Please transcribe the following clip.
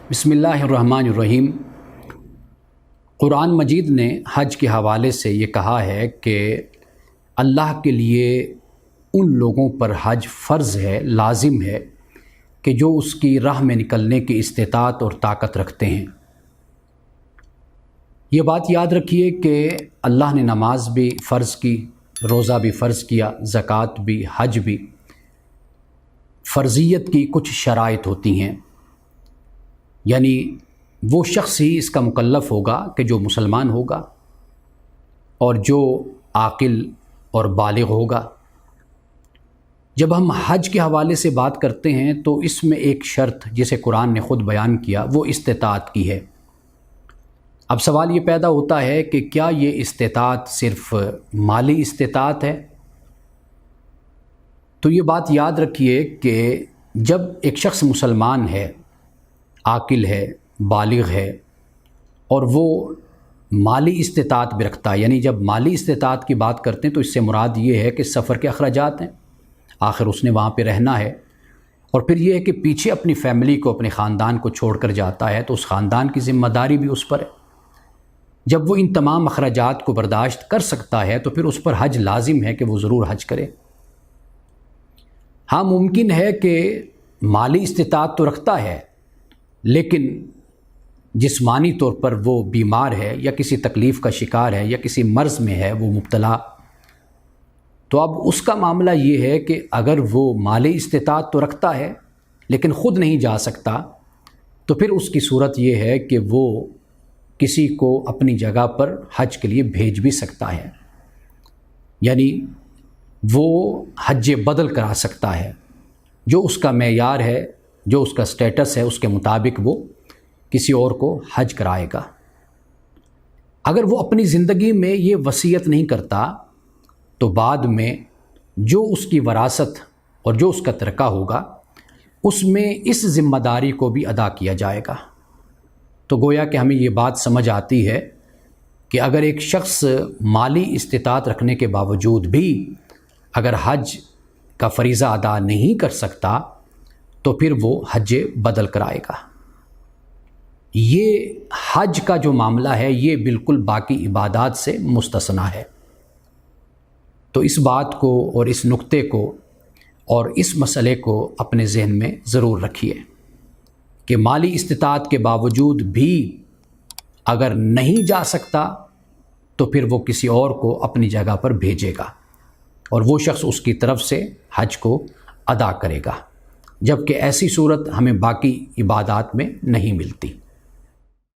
بسم اللہ الرحمن الرحیم۔ قرآن مجید نے حج کے حوالے سے یہ کہا ہے کہ اللہ کے لیے ان لوگوں پر حج فرض ہے، لازم ہے کہ جو اس کی راہ میں نکلنے کی استطاعت اور طاقت رکھتے ہیں۔ یہ بات یاد رکھیے کہ اللہ نے نماز بھی فرض کی، روزہ بھی فرض کیا، زکوٰۃ بھی، حج بھی۔ فرضیت کی کچھ شرائط ہوتی ہیں، یعنی وہ شخص ہی اس کا مکلف ہوگا کہ جو مسلمان ہوگا اور جو عاقل اور بالغ ہوگا۔ جب ہم حج کے حوالے سے بات کرتے ہیں تو اس میں ایک شرط جسے قرآن نے خود بیان کیا وہ استطاعت کی ہے۔ اب سوال یہ پیدا ہوتا ہے کہ کیا یہ استطاعت صرف مالی استطاعت ہے؟ تو یہ بات یاد رکھیے کہ جب ایک شخص مسلمان ہے، عاقل ہے، بالغ ہے اور وہ مالی استطاعت بھی رکھتا ہے، یعنی جب مالی استطاعت کی بات کرتے ہیں تو اس سے مراد یہ ہے کہ سفر کے اخراجات ہیں، آخر اس نے وہاں پہ رہنا ہے، اور پھر یہ ہے کہ پیچھے اپنی فیملی کو، اپنے خاندان کو چھوڑ کر جاتا ہے تو اس خاندان کی ذمہ داری بھی اس پر ہے۔ جب وہ ان تمام اخراجات کو برداشت کر سکتا ہے تو پھر اس پر حج لازم ہے کہ وہ ضرور حج کرے۔ ہاں، ممکن ہے کہ مالی استطاعت تو رکھتا ہے لیکن جسمانی طور پر وہ بیمار ہے یا کسی تکلیف کا شکار ہے یا کسی مرض میں ہے وہ مبتلا، تو اب اس کا معاملہ یہ ہے کہ اگر وہ مالی استطاعت تو رکھتا ہے لیکن خود نہیں جا سکتا تو پھر اس کی صورت یہ ہے کہ وہ کسی کو اپنی جگہ پر حج کے لیے بھیج بھی سکتا ہے، یعنی وہ حج بدل کرا سکتا ہے، جو اس کا معیار ہے، جو اس کا سٹیٹس ہے، اس کے مطابق وہ کسی اور کو حج کرائے گا۔ اگر وہ اپنی زندگی میں یہ وصیت نہیں کرتا تو بعد میں جو اس کی وراثت اور جو اس کا ترکہ ہوگا اس میں اس ذمہ داری کو بھی ادا کیا جائے گا۔ تو گویا کہ ہمیں یہ بات سمجھ آتی ہے کہ اگر ایک شخص مالی استطاعت رکھنے کے باوجود بھی اگر حج کا فریضہ ادا نہیں کر سکتا تو پھر وہ حج بدل کرائے گا۔ یہ حج کا جو معاملہ ہے یہ بالکل باقی عبادات سے مستثنیٰ ہے۔ تو اس بات کو اور اس نقطے کو اور اس مسئلے کو اپنے ذہن میں ضرور رکھیے کہ مالی استطاعت کے باوجود بھی اگر نہیں جا سکتا تو پھر وہ کسی اور کو اپنی جگہ پر بھیجے گا اور وہ شخص اس کی طرف سے حج کو ادا کرے گا، جبکہ ایسی صورت ہمیں باقی عبادات میں نہیں ملتی۔